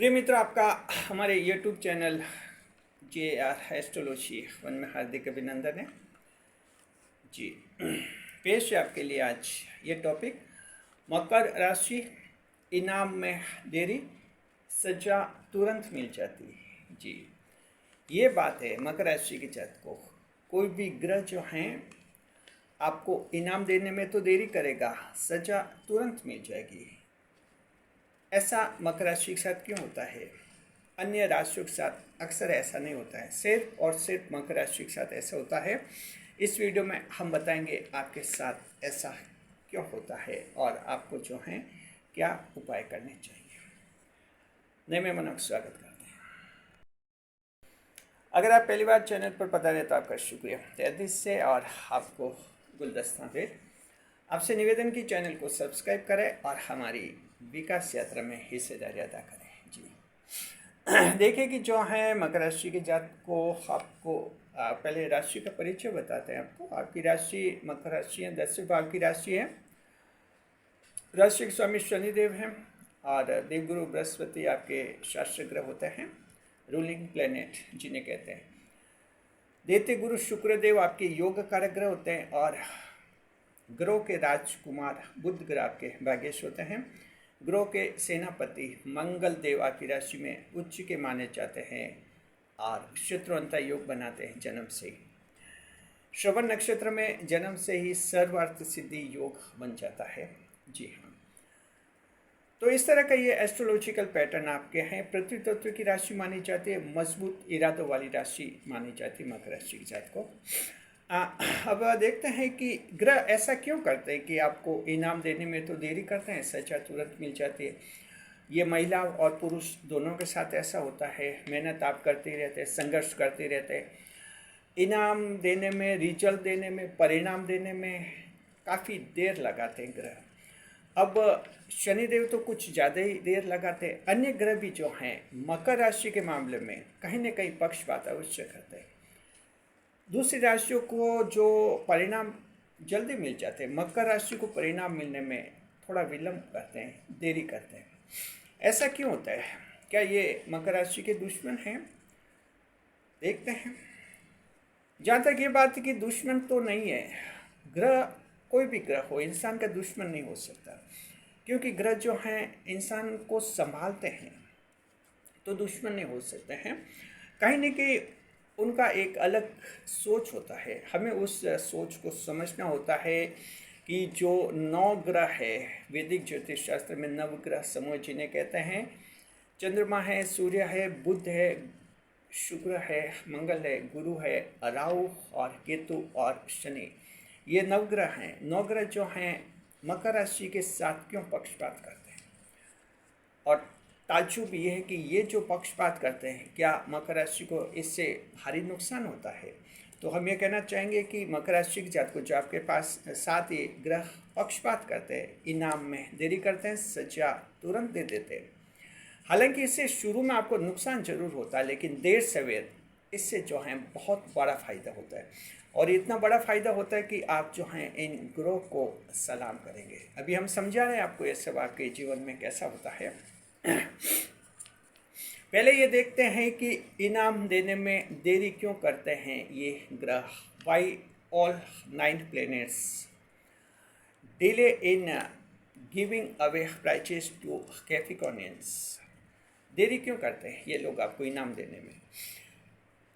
प्रिय मित्र, आपका हमारे YouTube channel JR astrology one में हार्दिक अभिनंदन है जी। पेश है आपके लिए आज ये टॉपिक, मकर राशि, इनाम में देरी, सजा तुरंत मिल जाती है जी। ये बात है, मकर राशि के जातक को कोई भी ग्रह जो हैं आपको इनाम देने में तो देरी करेगा, सजा तुरंत मिल जाएगी। ऐसा मकर राशि के साथ क्यों होता है? अन्य राशियों के साथ अक्सर ऐसा नहीं होता है, सिर्फ और सिर्फ मकर राशि के साथ ऐसा होता है। इस वीडियो में हम बताएंगे आपके साथ ऐसा क्यों होता है और आपको जो है क्या उपाय करने चाहिए। नए मेहमानों का स्वागत करते हैं। अगर आप पहली बार चैनल पर पता नहीं तो आपका शुक्रिया तहे दिल से और आपको गुलदस्ता भेंट। आपसे निवेदन की चैनल को सब्सक्राइब करें और हमारी विकास यात्रा में हिस्सेदारी अदा करें जी। देखिए कि जो है मकर राशि के जातक को आपको पहले राशि का परिचय बताते हैं। आपको आपकी राशि मकर राशि है, 10वें भाव की राशि है। राशि के स्वामी शनिदेव हैं और देवगुरु बृहस्पति आपके शास्त्र ग्रह होते हैं, रूलिंग प्लेनेट जिन्हें कहते हैं। दैत्य गुरु शुक्रदेव आपके योग कारक ग्रह होते हैं और ग्रहों के राजकुमार बुध ग्रह आपके भाग्येश होते हैं। ग्रहों के सेनापति मंगल देव आपकी राशि में उच्च के माने जाते हैं और शत्रुअंता योग बनाते हैं जन्म से ही। श्रवण नक्षत्र में जन्म से ही सर्वार्थ सिद्धि योग बन जाता है जी हाँ। तो इस तरह का ये एस्ट्रोलॉजिकल पैटर्न आपके हैं। पृथ्वी तत्व की राशि मानी जाती है, मजबूत इरादों वाली राशि मानी जाती है मकर राशि के जातक को। अब देखते हैं कि ग्रह ऐसा क्यों करते हैं कि आपको इनाम देने में तो देरी करते हैं, सजा तुरंत मिल जाती है। ये महिला और पुरुष दोनों के साथ ऐसा होता है। मेहनत आप करते रहते हैं, संघर्ष करते रहते हैं, इनाम देने में, रिजल्ट देने में, परिणाम देने में काफ़ी देर लगाते हैं ग्रह। अब शनिदेव तो कुछ ज़्यादा ही देर लगाते हैं। अन्य ग्रह भी जो हैं मकर राशि के मामले में कहीं ना कहीं पक्षपात अवश्य करते हैं। दूसरी राशियों को जो परिणाम जल्दी मिल जाते हैं, मकर राशि को परिणाम मिलने में थोड़ा विलंब करते हैं, देरी करते हैं। ऐसा क्यों होता है? क्या ये मकर राशि के दुश्मन हैं? देखते हैं। जहाँ तक ये बात है कि दुश्मन तो नहीं है, ग्रह कोई भी ग्रह हो इंसान का दुश्मन नहीं हो सकता, क्योंकि ग्रह जो हैं इंसान को संभालते हैं, तो दुश्मन नहीं हो सकते हैं। कहीं न कहीं उनका एक अलग सोच होता है। हमें उस सोच को समझना होता है कि जो 9 ग्रह है, वैदिक ज्योतिष शास्त्र में नवग्रह समूह जिन्हें कहते हैं, चंद्रमा है, सूर्य है, बुध है, शुक्र है, मंगल है, गुरु है, राहु और केतु और शनि, ये नवग्रह हैं। 9 ग्रह जो हैं मकर राशि के साथ क्यों पक्षपात करते हैं? और ताज्जुब ये है कि ये जो पक्षपात करते हैं, क्या मकर राशि को इससे भारी नुकसान होता है? तो हम ये कहना चाहेंगे कि मकर राशि के जातक को जो आपके पास 7 ये ग्रह पक्षपात करते हैं, इनाम में देरी करते हैं, सजा तुरंत दे देते हैं। हालांकि इससे शुरू में आपको नुकसान जरूर होता है, लेकिन देर सवेर इससे जो है बहुत बड़ा फ़ायदा होता है। और इतना बड़ा फ़ायदा होता है कि आप जो हैं इन ग्रहों को सलाम करेंगे। अभी हम समझा रहे हैं आपको ये सब आपके जीवन में कैसा होता है। पहले ये देखते हैं कि इनाम देने में देरी क्यों करते हैं ये ग्रह। Why all 9 planets delay in giving away prizes to Capricornians. देरी क्यों करते हैं ये लोग आपको इनाम देने में?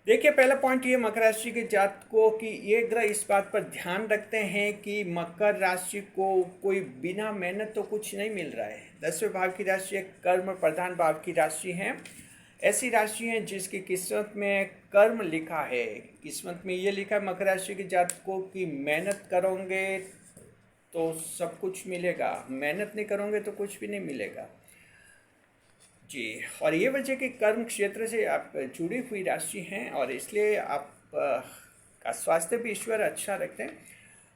देखिए, पहला पॉइंट ये मकर राशि के जातकों की ये ग्रह इस बात पर ध्यान रखते हैं कि मकर राशि को कोई बिना मेहनत तो कुछ नहीं मिल रहा है। 10वें भाव की राशि एक कर्म प्रधान भाव की राशि है। ऐसी राशि है जिसकी किस्मत में कर्म लिखा है। किस्मत में ये लिखा है मकर राशि के जातकों की मेहनत करोगे तो सब कुछ मिलेगा, मेहनत नहीं करोगे तो कुछ भी नहीं मिलेगा जी। और ये वजह कि कर्म क्षेत्र से आप जुड़ी हुई राशि हैं और इसलिए आप का स्वास्थ्य भी ईश्वर अच्छा रखते हैं।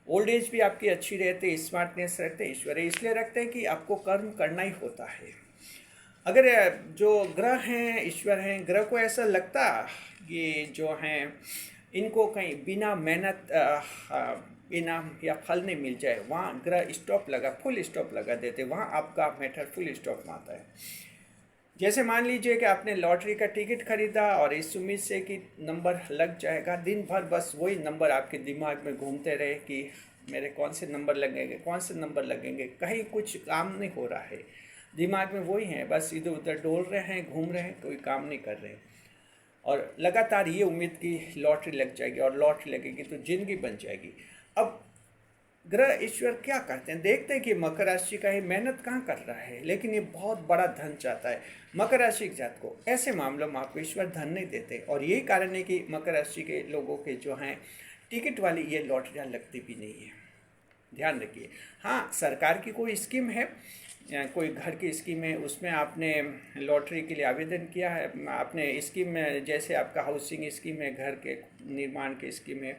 ओल्ड एज भी आपकी अच्छी रहती है, स्मार्टनेस रखते हैं ईश्वर, इसलिए रखते हैं कि आपको कर्म करना ही होता है। अगर जो ग्रह हैं ईश्वर हैं, ग्रह को ऐसा लगता कि जो हैं इनको कहीं बिना मेहनत इनाम या फल नहीं मिल जाए, वहाँ ग्रह स्टॉप लगा, फुल स्टॉप लगा देते, वहाँ आपका मैटर फुल स्टॉप में आता है। जैसे मान लीजिए कि आपने लॉटरी का टिकट खरीदा और इस उम्मीद से कि नंबर लग जाएगा, दिन भर बस वही नंबर आपके दिमाग में घूमते रहे कि मेरे कौन से नंबर लगेंगे, कौन से नंबर लगेंगे, कहीं कुछ काम नहीं हो रहा है। दिमाग में वही है, बस इधर उधर डोल रहे हैं, घूम रहे हैं, कोई काम नहीं कर रहे हैं। और लगातार ये उम्मीद की लॉटरी लग जाएगी और लॉटरी लगेगी तो ज़िंदगी बन जाएगी। अब ग्रह ईश्वर क्या करते हैं, देखते हैं कि मकर राशि का ये मेहनत कहाँ कर रहा है, लेकिन ये बहुत बड़ा धन चाहता है। मकर राशि के जात को ऐसे मामलों में आपको ईश्वर धन नहीं देते, और यही कारण है कि मकर राशि के लोगों के जो हैं टिकट वाली ये लॉटरियाँ लगती भी नहीं है। ध्यान रखिए। हाँ, सरकार की कोई स्कीम है या कोई घर की स्कीम है, उसमें आपने लॉटरी के लिए आवेदन किया है, आपने स्कीम में, जैसे आपका हाउसिंग स्कीम है, घर के निर्माण की स्कीम है,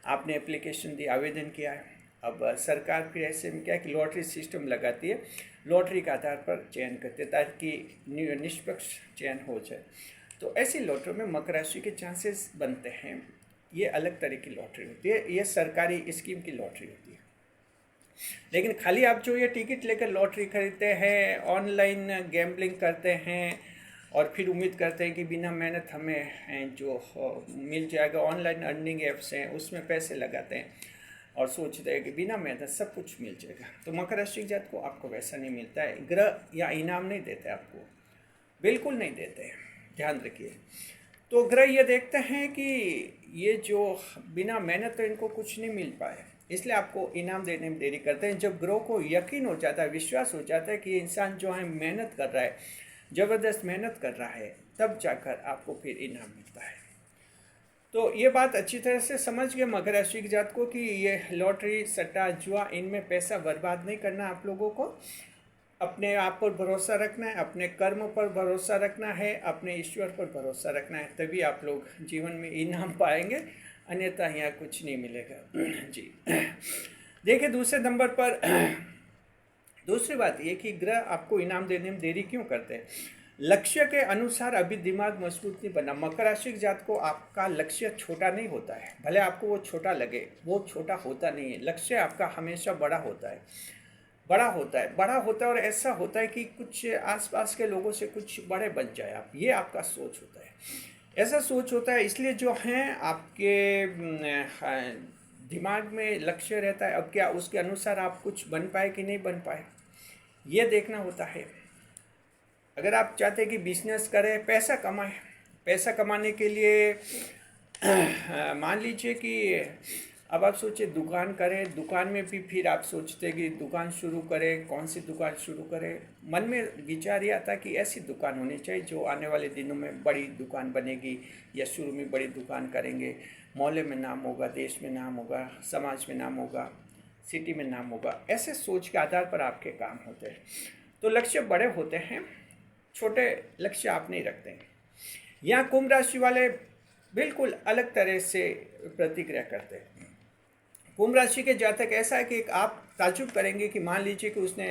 आपने एप्लीकेशन दी, आवेदन किया है। अब सरकार फिर ऐसे में क्या है कि लॉटरी सिस्टम लगाती है, लॉटरी के आधार पर चयन करते हैं ताकि निष्पक्ष चयन हो जाए। तो ऐसी लॉटरी में मकर राशि के चांसेस बनते हैं। ये अलग तरह की लॉटरी होती है, ये सरकारी स्कीम की लॉटरी होती है। लेकिन खाली आप जो ये टिकट लेकर लॉटरी खरीदते हैं, ऑनलाइन गैम्बलिंग करते हैं और फिर उम्मीद करते हैं कि बिना मेहनत हमें जो मिल जाएगा, ऑनलाइन अर्निंग ऐप्स हैं उसमें पैसे लगाते हैं और सोचते हैं कि बिना मेहनत सब कुछ मिल जाएगा, तो मकर राशि के जात को आपको वैसा नहीं मिलता है। ग्रह या इनाम नहीं देते आपको, बिल्कुल नहीं देते, ध्यान रखिए। तो ग्रह ये देखते हैं कि ये जो बिना मेहनत तो इनको कुछ नहीं मिल पाए, इसलिए आपको इनाम देने में देरी करते हैं। जब ग्रह को यकीन हो जाता है, विश्वास हो जाता है कि ये इंसान जो है मेहनत कर रहा है, ज़बरदस्त मेहनत कर रहा है, तब जाकर आपको फिर इनाम मिलता है। तो ये बात अच्छी तरह से समझ गए मकर राशि की जात को कि ये लॉटरी, सट्टा, जुआ, इनमें पैसा बर्बाद नहीं करना आप लोगों को। अपने आप पर भरोसा रखना है, अपने कर्म पर भरोसा रखना है, अपने ईश्वर पर भरोसा रखना है, तभी आप लोग जीवन में इनाम पाएंगे, अन्यथा यहाँ कुछ नहीं मिलेगा। जी देखिए, दूसरे नंबर पर दूसरी बात ये कि ग्रह आपको इनाम देने में देरी क्यों करते हैं। लक्ष्य के अनुसार अभी दिमाग मजबूत नहीं बना। मकर राशि के जात को आपका लक्ष्य छोटा नहीं होता है, भले आपको वो छोटा लगे, वो छोटा होता नहीं है। लक्ष्य आपका हमेशा बड़ा होता है, बड़ा होता है, बड़ा होता है, और ऐसा होता है कि कुछ आसपास के लोगों से कुछ बड़े बन जाए आप, ये आपका सोच होता है, ऐसा सोच होता है। इसलिए जो हैं आपके दिमाग में लक्ष्य रहता है। अब क्या उसके अनुसार आप कुछ बन पाए कि नहीं बन पाए, ये देखना होता है। अगर आप चाहते हैं कि बिजनेस करें, पैसा कमाएं, पैसा कमाने के लिए मान लीजिए कि अब आप सोचे दुकान करें, दुकान में भी फिर आप सोचते हैं कि दुकान शुरू करें, कौन सी दुकान शुरू करें। मन में विचार ये आता कि ऐसी दुकान होनी चाहिए जो आने वाले दिनों में बड़ी दुकान बनेगी, या शुरू में बड़ी दुकान करेंगे, मोहल्ले में नाम होगा, देश में नाम होगा, समाज में नाम होगा, सिटी में नाम होगा। ऐसे सोच के आधार पर आपके काम होते हैं। तो लक्ष्य बड़े होते हैं, छोटे लक्ष्य आप नहीं रखते हैं। यहाँ कुंभ राशि वाले बिल्कुल अलग तरह से प्रतिक्रिया करते हैं। कुंभ राशि के जातक ऐसा है कि आप ताज्जुब करेंगे कि मान लीजिए कि उसने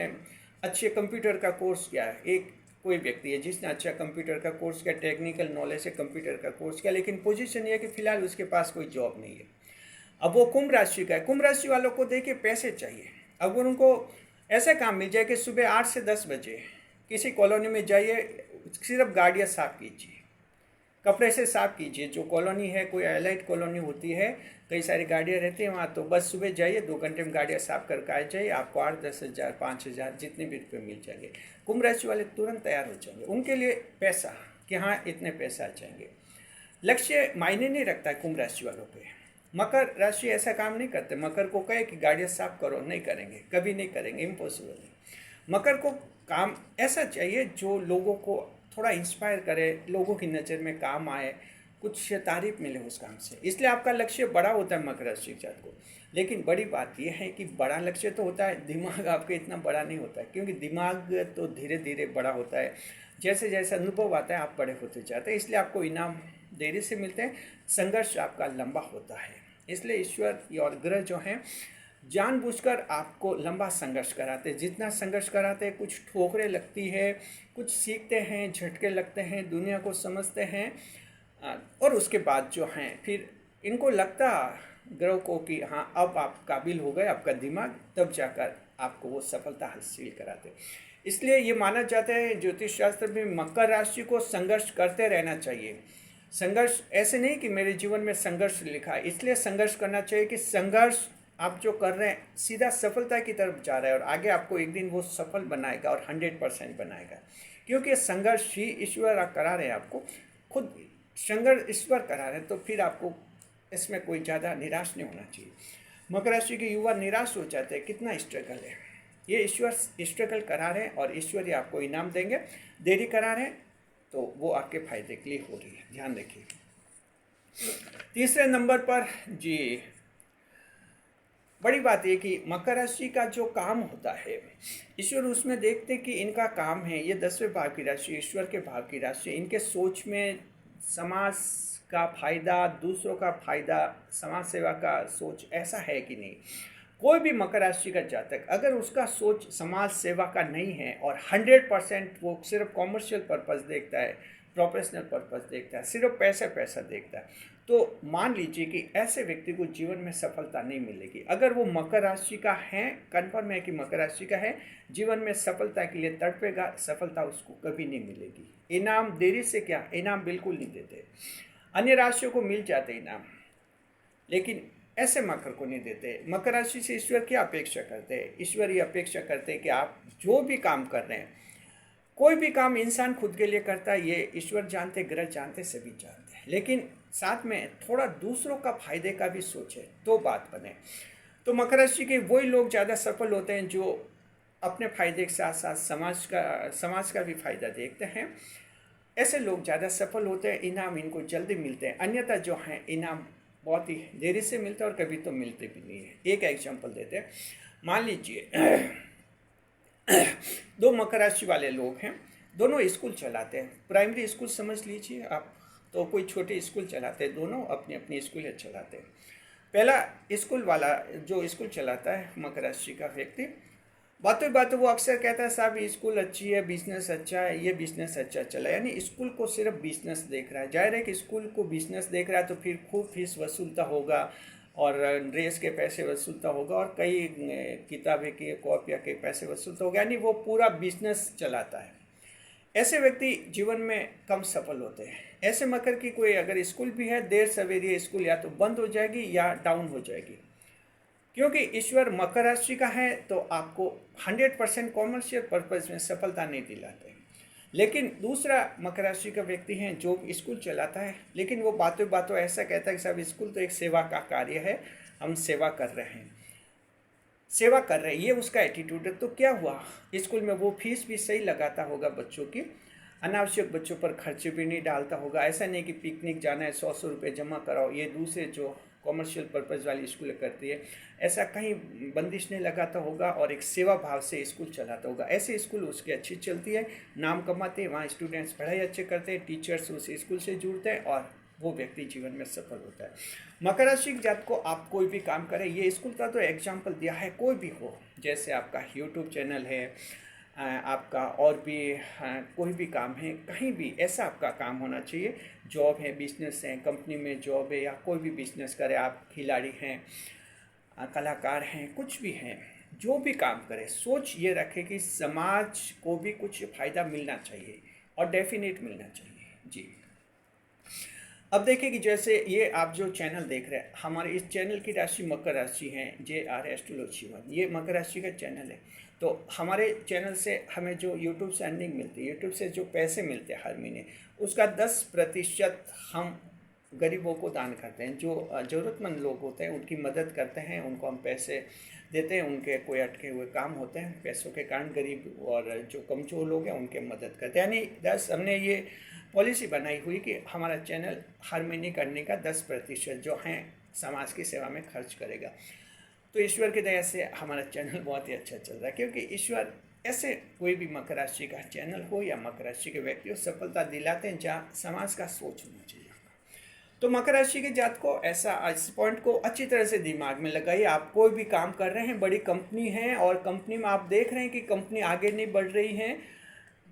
अच्छे कंप्यूटर का कोर्स किया है, एक कोई व्यक्ति है जिसने अच्छा कंप्यूटर का कोर्स किया, टेक्निकल नॉलेज है, कंप्यूटर का कोर्स किया, लेकिन पोजीशन ये है कि फिलहाल उसके पास कोई जॉब नहीं है। अब वो कुंभ राशि का है। कुंभ राशि वालों को देखिए पैसे चाहिए। अगर उनको ऐसा काम मिल जाए कि सुबह 8 से 10 बजे किसी कॉलोनी में जाइए, सिर्फ गाड़ियाँ साफ कीजिए, कपड़े से साफ कीजिए। जो कॉलोनी है, कोई एलाइट कॉलोनी होती है, कई सारी गाड़ियाँ रहती हैं वहाँ, तो बस सुबह जाइए, 2 घंटे में गाड़ियाँ साफ करके आ जाइए, आपको 8-10 हज़ार 5 हज़ार जितने भी रुपये मिल जाएंगे। कुंभ राशि वाले तुरंत तैयार हो जाएंगे। उनके लिए पैसा कि हाँ इतने पैसे आ जाएंगे, लक्ष्य मायने नहीं रखता है कुंभ राशि वालों पे। मकर राशि ऐसा काम नहीं करते। मकर को कहे कि गाड़ियाँ साफ करो, नहीं करेंगे, कभी नहीं करेंगे, इम्पॉसिबल है। मकर को काम ऐसा चाहिए जो लोगों को थोड़ा इंस्पायर करे, लोगों की नज़र में काम आए, कुछ तारीफ मिले उस काम से। इसलिए आपका लक्ष्य बड़ा होता है मकर राशि के जात को। लेकिन बड़ी बात यह है कि बड़ा लक्ष्य तो होता है, दिमाग आपका इतना बड़ा नहीं होता है, क्योंकि दिमाग तो धीरे धीरे बड़ा होता है। जैसे जैसे अनुभव आता है आप बड़े होते जाते हैं, इसलिए आपको इनाम देरी से मिलते हैं, संघर्ष आपका लंबा होता है। इसलिए ईश्वर और ग्रह जो हैं जानबूझकर आपको लंबा संघर्ष कराते हैं। जितना संघर्ष कराते हैं, कुछ ठोकरें लगती है, कुछ सीखते हैं, झटके लगते हैं, दुनिया को समझते हैं, और उसके बाद जो हैं फिर इनको लगता ग्रह को कि हाँ अब आप काबिल हो गए, आपका दिमाग, तब जाकर आपको वो सफलता हासिल कराते। इसलिए ये माना जाता है ज्योतिष शास्त्र में मकर राशि को संघर्ष करते रहना चाहिए। संघर्ष ऐसे नहीं कि मेरे जीवन में संघर्ष लिखा है, इसलिए संघर्ष करना चाहिए कि संघर्ष आप जो कर रहे हैं सीधा सफलता की तरफ जा रहा है, और आगे आपको एक दिन वो सफल बनाएगा और 100% बनाएगा, क्योंकि संघर्ष ही ईश्वर करा रहे हैं आपको, खुद संघर्ष ईश्वर करा रहे हैं, तो फिर आपको इसमें कोई ज़्यादा निराश नहीं होना चाहिए। मकर राशि के युवा निराश हो जाते हैं, कितना स्ट्रगल है, ये ईश्वर स्ट्रगल करा रहे हैं और ईश्वर ही आपको इनाम देंगे। देरी करा रहे हैं तो वो आपके फायदे के लिए हो रही है, ध्यान रखिए। तीसरे नंबर पर जी बड़ी बात है कि मकर राशि का जो काम होता है ईश्वर उसमें देखते कि इनका काम है, ये 10वें भाव की राशि, ईश्वर के भाव की राशि, इनके सोच में समाज का फायदा, दूसरों का फायदा, समाज सेवा का सोच ऐसा है कि नहीं। कोई भी मकर राशि का जातक अगर उसका सोच समाज सेवा का नहीं है और 100% वो सिर्फ कॉमर्शियल पर्पस देखता है, प्रोफेशनल पर्पस देखता है, सिर्फ पैसा देखता है, तो मान लीजिए कि ऐसे व्यक्ति को जीवन में सफलता नहीं मिलेगी। अगर वो मकर राशि का है, कन्फर्म है कि मकर राशि का है, जीवन में सफलता के लिए तड़पेगा, सफलता उसको कभी नहीं मिलेगी। इनाम देरी से क्या, इनाम बिल्कुल नहीं देते। अन्य राशियों को मिल जाते इनाम, लेकिन ऐसे मकर को नहीं देते। मकर राशि से ईश्वर क्या अपेक्षा करते हैं? ईश्वर ये अपेक्षा करते हैं कि आप जो भी काम कर रहे हैं, कोई भी काम इंसान खुद के लिए करता है, ये ईश्वर जानते, ग्रह जानते, सभी जानते हैं, लेकिन साथ में थोड़ा दूसरों का फायदे का भी सोचे तो बात बने। तो मकर राशि के वही लोग ज़्यादा सफल होते हैं जो अपने फायदे के साथ साथ समाज का भी फायदा देखते हैं। ऐसे लोग ज़्यादा सफल होते हैं, इनाम इनको जल्दी मिलते हैं। अन्यथा जो हैं इनाम बहुत ही देरी से मिलता है और कभी तो मिलते भी नहीं है। एक एग्जांपल देते हैं, मान लीजिए दो मकर राशि वाले लोग हैं, दोनों स्कूल चलाते हैं, प्राइमरी स्कूल समझ लीजिए आप, तो कोई छोटे स्कूल चलाते हैं, दोनों अपनी अपनी स्कूल चलाते हैं। पहला स्कूल वाला जो स्कूल चलाता है मकर राशि का व्यक्ति, बातों वो अक्सर कहता है साहब ये स्कूल अच्छी है, बिजनेस अच्छा है, ये बिजनेस अच्छा चला, यानी स्कूल को सिर्फ बिजनेस देख रहा है। जाहिर है कि स्कूल को बिजनेस देख रहा है तो फिर खूब फीस वसूलता होगा और ड्रेस के पैसे वसूलता होगा और कई किताबें के कॉपियाँ के पैसे वसूलता होगा, यानी वो पूरा बिजनेस चलाता है। ऐसे व्यक्ति जीवन में कम सफल होते हैं। ऐसे मकर की कोई अगर स्कूल भी है, देर सवेरे स्कूल या तो बंद हो जाएगी या डाउन हो जाएगी, क्योंकि ईश्वर मकर राशि का है तो आपको 100% कॉमर्शियल पर्पस में सफलता नहीं दिलाते। लेकिन दूसरा मकर राशि का व्यक्ति है जो स्कूल चलाता है, लेकिन वो बातों ऐसा कहता है कि साहब स्कूल तो एक सेवा का कार्य है, हम सेवा कर रहे हैं, ये उसका एटीट्यूड है। तो क्या हुआ, स्कूल में वो फीस भी सही लगाता होगा बच्चों की, अनावश्यक बच्चों पर खर्चे भी नहीं डालता होगा। ऐसा नहीं कि पिकनिक जाना है 100 रुपये जमा कराओ, ये दूसरे जो कॉमर्शियल पर्पज़ वाली स्कूल करती है, ऐसा कहीं बंदिश नहीं लगाता होगा और एक सेवा भाव से स्कूल चलाता होगा। ऐसे स्कूल उसकी अच्छी चलती है, नाम कमाते हैं, वहाँ स्टूडेंट्स पढ़ाई अच्छे करते हैं, टीचर्स उस स्कूल से जुड़ते हैं और वो व्यक्ति जीवन में सफल होता है। मकर राशि जात को आप कोई भी काम करें, ये स्कूल का तो एग्जाम्पल दिया है, कोई भी हो, जैसे आपका यूट्यूब चैनल है, आपका और भी कोई भी काम है, कहीं भी ऐसा आपका काम होना चाहिए, जॉब है, बिजनेस है, कंपनी में जॉब है या कोई भी बिजनेस करे, आप खिलाड़ी हैं, कलाकार हैं, कुछ भी हैं, जो भी काम करें, सोच ये रखें कि समाज को भी कुछ फ़ायदा मिलना चाहिए और डेफिनेट मिलना चाहिए। जी, अब देखिए कि जैसे ये आप जो चैनल देख रहे हैं, हमारे इस चैनल की राशि मकर राशि है, JR एस्ट्रोलॉजी 1, ये मकर राशि का चैनल है। तो हमारे चैनल से हमें जो यूट्यूब से अर्निंग मिलती है, यूट्यूब से जो पैसे मिलते हैं हर महीने, उसका 10% हम गरीबों को दान करते हैं। जो ज़रूरतमंद लोग होते हैं उनकी मदद करते हैं, उनको हम पैसे देते हैं, उनके कोई अटके हुए काम होते हैं, पैसों के कारण गरीब और जो कमज़ोर लोग हैं उनके मदद करते हैं। यानी हमने ये पॉलिसी बनाई हुई कि हमारा चैनल हर महीने करने का 10% जो हैं समाज की सेवा में खर्च करेगा। तो ईश्वर की दया से हमारा चैनल बहुत ही अच्छा चल रहा है, क्योंकि ईश्वर ऐसे कोई भी मकर राशि का चैनल हो या मकर राशि के व्यक्ति को सफलता दिलाते हैं जहाँ समाज का सोच होना चाहिए। तो मकर राशि के जात को ऐसा इस पॉइंट को अच्छी तरह से दिमाग में लगाइए। आप कोई भी काम कर रहे हैं, बड़ी कंपनी है और कंपनी में आप देख रहे हैं कि कंपनी आगे नहीं बढ़ रही है,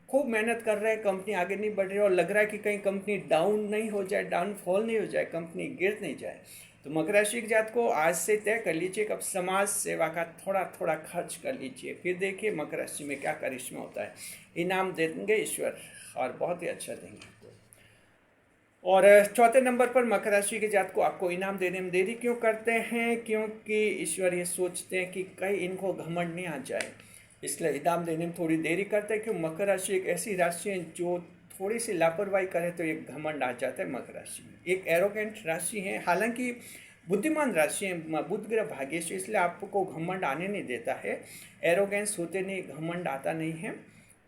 खूब मेहनत कर रहे हैं, कंपनी आगे नहीं बढ़ रही है और लग रहा है कि कहीं कंपनी डाउन नहीं हो जाए, डाउनफॉल नहीं हो जाए, कंपनी गिर नहीं जाए, तो मकर राशि के जात को आज से तय कर लीजिए कि अब समाज सेवा का थोड़ा थोड़ा खर्च कर लीजिए, फिर देखिए मकर राशि में क्या करिश्मा होता है। इनाम देंगे ईश्वर और बहुत ही अच्छा देंगे आपको। और चौथे नंबर पर मकर राशि के जात को आपको इनाम देने में देरी क्यों करते हैं, क्योंकि ईश्वर ये सोचते हैं कि कहीं इनको घमंड नहीं आ जाए, इसलिए इनाम देने में थोड़ी देरी करते हैं। क्यों, मकर राशि एक ऐसी राशि है जो थोड़ी सी लापरवाही करे तो एक घमंड आ जाता है मकर राशि में। एक एरोगेंट राशि है, हालांकि बुद्धिमान राशि है, बुध ग्रह भाग्येश, इसलिए आपको घमंड आने नहीं देता है। एरोगेंस होते नहीं, घमंड आता नहीं है,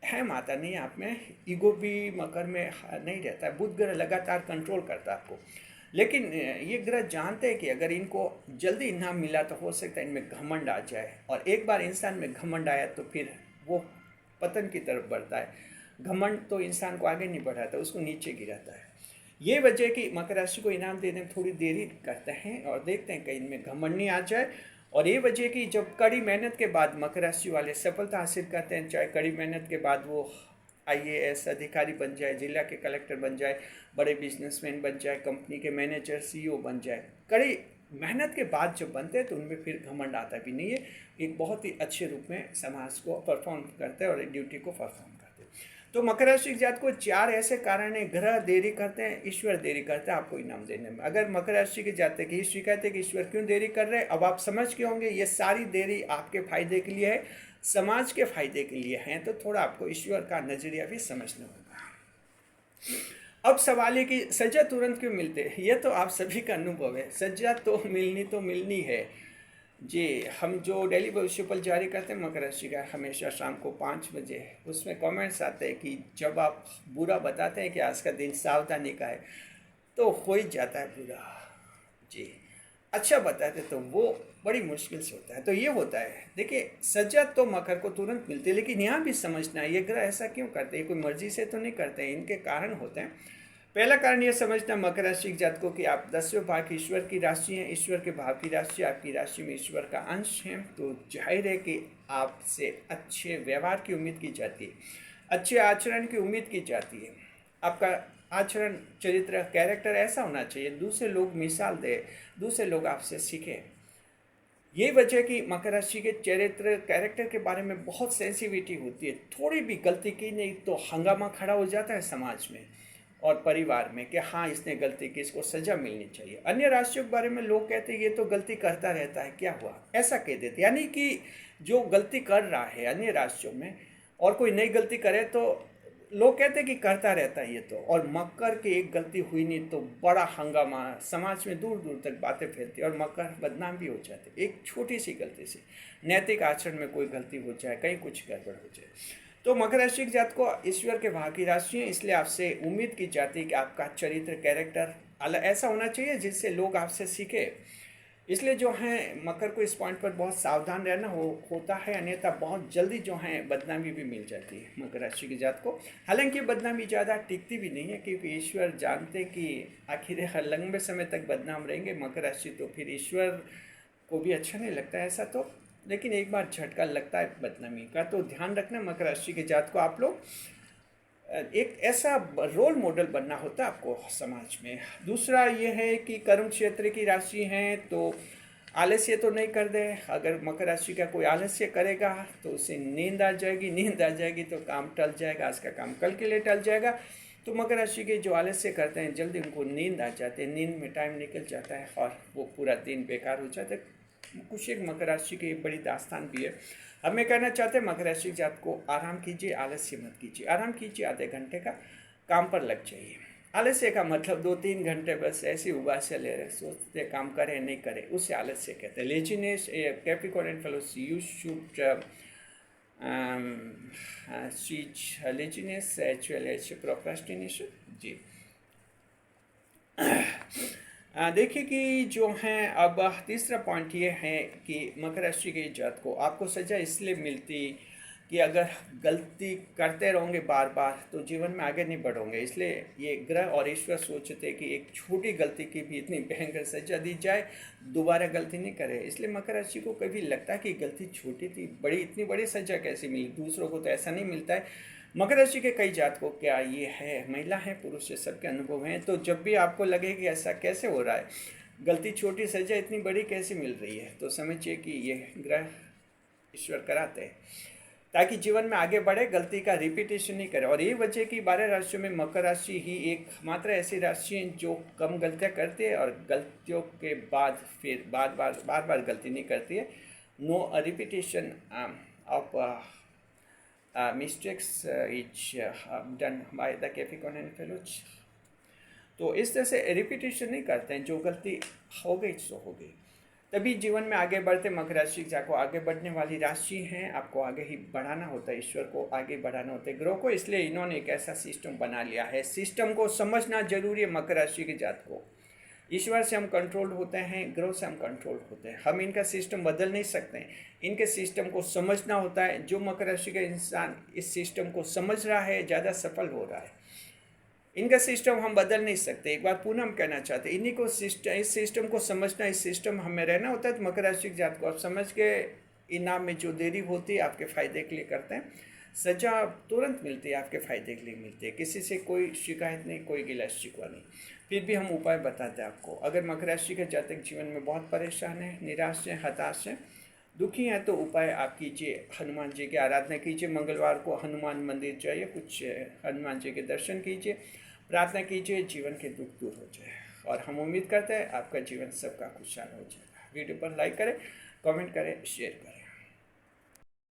अहम आता नहीं है आप में, ईगो भी मकर में नहीं रहता है। बुध ग्रह लगातार कंट्रोल करता है आपको, लेकिन ये ग्रह जानते हैं कि अगर इनको जल्दी इनाम मिला तो हो सकता है इनमें घमंड आ जाए, और एक बार इंसान में घमंड आया तो फिर वो पतन की तरफ बढ़ता है। घमंड तो इंसान को आगे नहीं बढ़ाता, उसको नीचे गिराता है। ये वजह कि मकर राशि को इनाम देने में थोड़ी देरी करते हैं और देखते हैं कहीं इनमें घमंड नहीं आ जाए। और ये वजह कि जब कड़ी मेहनत के बाद मकर राशि वाले सफलता हासिल करते हैं, चाहे कड़ी मेहनत के बाद वो IAS अधिकारी बन जाए, जिला के कलेक्टर बन जाए, बड़े बिजनेसमैन बन जाए, कंपनी के मैनेजर CEO बन जाए, कड़ी मेहनत के बाद जब बनते हैं तो उनमें फिर घमंड आता भी नहीं है। एक बहुत ही अच्छे रूप में समाज को परफॉर्म करते हैं और ड्यूटी को परफॉर्म करते हैं। तो मकर राशि के जात को 4 ऐसे कारण है, ग्रह देरी करते हैं, ईश्वर देरी करते हैं आपको इनाम देने में। अगर मकर राशि के जाते की शिकायत है कि ईश्वर क्यों देरी कर रहे हैं, अब आप समझ के होंगे ये सारी देरी आपके फायदे के लिए है, समाज के फायदे के लिए है, तो थोड़ा आपको ईश्वर का नजरिया भी समझना होगा। अब सवाल है कि सजा तुरंत क्यों मिलते हैं, यह तो आप सभी का अनुभव है, सजा तो मिलनी है जी। हम जो डेली भविष्यफल जारी करते हैं मकर राशि का हमेशा शाम को 5 बजे, उसमें कमेंट्स आते हैं कि जब आप बुरा बताते हैं कि आज का दिन सावधानी का है तो हो ही जाता है बुरा जी, अच्छा बताते तो वो बड़ी मुश्किल से होता है। तो ये होता है, देखिए सजा तो मकर को तुरंत मिलती है, लेकिन यहाँ भी समझना है ये ग्रह ऐसा क्यों करते हैं, कोई मर्जी से तो नहीं करते हैं, इनके कारण होते हैं। पहला कारण ये समझना मकर राशि के जातकों की आप 10वें भाव की ईश्वर की राशि हैं, ईश्वर के भाव की राशि आपकी राशि में ईश्वर का अंश है, तो जाहिर है कि आपसे अच्छे व्यवहार की उम्मीद की जाती है, अच्छे आचरण की उम्मीद की जाती है। आपका आचरण, चरित्र, कैरेक्टर ऐसा होना चाहिए दूसरे लोग मिसाल दे, दूसरे लोग आपसे सीखें। ये वजह कि मकर राशि के चरित्र, कैरेक्टर के बारे में बहुत सेंसिटिविटी होती है। थोड़ी भी गलती की नहीं तो हंगामा खड़ा हो जाता है समाज में और परिवार में कि हाँ इसने गलती की, इसको सजा मिलनी चाहिए। अन्य राशियों के बारे में लोग कहते हैं ये तो गलती करता रहता है, क्या हुआ, ऐसा कह देते, यानी कि जो गलती कर रहा है अन्य राशियों में और कोई नई गलती करे तो लोग कहते हैं कि करता रहता है ये तो, और मकर की एक गलती हुई नहीं तो बड़ा हंगामा, समाज में दूर दूर तक बातें फैलती और मकर बदनाम भी हो जाते। एक छोटी सी गलती से, नैतिक आचरण में कोई गलती हो जाए, कहीं कुछ गड़बड़ हो जाए। तो मकर राशि के जात को ईश्वर के भाव की राशि है, इसलिए आपसे उम्मीद की जाती है कि आपका चरित्र, कैरेक्टर अलग ऐसा होना चाहिए जिससे लोग आपसे सीखे। इसलिए जो है मकर को इस पॉइंट पर बहुत सावधान रहना होता है, अन्यथा बहुत जल्दी जो है बदनामी भी मिल जाती है मकर राशि की जात को। हालांकि बदनामी ज़्यादा टिकती भी नहीं है, क्योंकि ईश्वर जानते कि आखिर हर लंबे समय तक बदनाम रहेंगे मकर राशि, तो फिर ईश्वर को भी अच्छा नहीं लगता है ऐसा तो, लेकिन एक बार झटका लगता है बदनामी का। तो ध्यान रखना मकर राशि के जात को आप लोग एक ऐसा रोल मॉडल बनना होता है आपको समाज में। दूसरा ये है कि कर्म क्षेत्र की राशि हैं तो आलस्य तो नहीं कर दे। अगर मकर राशि का कोई आलस्य करेगा तो उसे नींद आ जाएगी, नींद आ जाएगी तो काम टल जाएगा, आज का काम कल के लिए टल जाएगा। तो मकर राशि के जो आलस्य करते हैं जल्दी उनको नींद आ जाती है, नींद में टाइम निकल जाता है और वो पूरा दिन बेकार हो जाता है। कुछ एक मकर राशि की बड़ी दास्तान भी है। अब मैं कहना चाहते हैं मकर राशि जात को आराम कीजिए, आलस्य मत कीजिए, आराम कीजिए, आधे घंटे का काम पर लग जाइए। आलस्य का मतलब 2-3 घंटे बस ऐसी उबास से ले रहे, सोचते काम करें नहीं करें, उससे आलस्य कहते हैं। Laziness, Capricorn fellows, you should shed laziness as well as procrastination जी। देखिए कि जो हैं अब तीसरा पॉइंट ये है कि मकर राशि के जात को आपको सज़ा इसलिए मिलती कि अगर गलती करते रहोगे बार बार तो जीवन में आगे नहीं बढ़ोगे। इसलिए ये ग्रह और ईश्वर सोचते कि एक छोटी गलती की भी इतनी भयंकर सजा दी जाए, दोबारा गलती नहीं करे। इसलिए मकर राशि को कभी लगता है कि गलती छोटी थी, बड़ी इतनी बड़ी सजा कैसे मिली, दूसरों को तो ऐसा नहीं मिलता है। मकर राशि के कई जातकों, क्या ये है महिला है पुरुष है सबके अनुभव हैं, तो जब भी आपको लगे कि ऐसा कैसे हो रहा है, गलती छोटी, सजा इतनी बड़ी कैसे मिल रही है? तो समझिए कि ये ग्रह ईश्वर कराते हैं ताकि जीवन में आगे बढ़े, गलती का रिपीटेशन नहीं करे। और ये वजह कि 12 राशियों में मकर राशि ही एकमात्र ऐसी राशि है जो कम गलतियाँ करती है और गलतियों के बाद फिर बार बार गलती नहीं करती है। No repetition of mistakes is done by the Capricorn and fellows. तो इस तरह से रिपीटेशन नहीं करते हैं, जो गलती हो गई सो हो गई। तभी जीवन में आगे बढ़ते। मकर राशि को आगे बढ़ने वाली राशि हैं, आपको आगे ही बढ़ाना होता है, ईश्वर को आगे बढ़ाना होता है, ग्रह को। इसलिए इन्होंने एक ऐसा सिस्टम बना लिया है। सिस्टम को समझना जरूरी है। मकर राशि के जात को ईश्वर से हम कंट्रोल होते हैं, ग्रह से हम कंट्रोल होते हैं। हम इनका सिस्टम बदल नहीं सकते हैं, इनके सिस्टम को समझना होता है। जो मकर राशि का इंसान इस सिस्टम को समझ रहा है ज़्यादा सफल हो रहा है। इनका सिस्टम हम बदल नहीं सकते। एक बार पुनः हम कहना चाहते हैं, इन्हीं को इस सिस्टम को समझना, इस सिस्टम हमें रहना होता है। तो मकर राशि के जात को आप समझ के इनाम में जो देरी होती है आपके फ़ायदे के लिए करते हैं, सजा तुरंत मिलती है, आपके फ़ायदे के लिए मिलती है। किसी से कोई शिकायत नहीं, कोई गिला शिकवा नहीं। फिर भी हम उपाय बताते हैं आपको। अगर मकर राशि के जातक जीवन में बहुत परेशान है, निराश है, हताश है, दुखी हैं, तो उपाय आप कीजिए, हनुमान जी की आराधना कीजिए। मंगलवार को हनुमान मंदिर जाइए, कुछ हनुमान जी के दर्शन कीजिए, प्रार्थना कीजिए, जीवन के दुख दूर हो जाए। और हम उम्मीद करते हैं आपका जीवन सबका खुशहाल हो जाएगा। वीडियो पर लाइक करें, कमेंट करें, शेयर करें।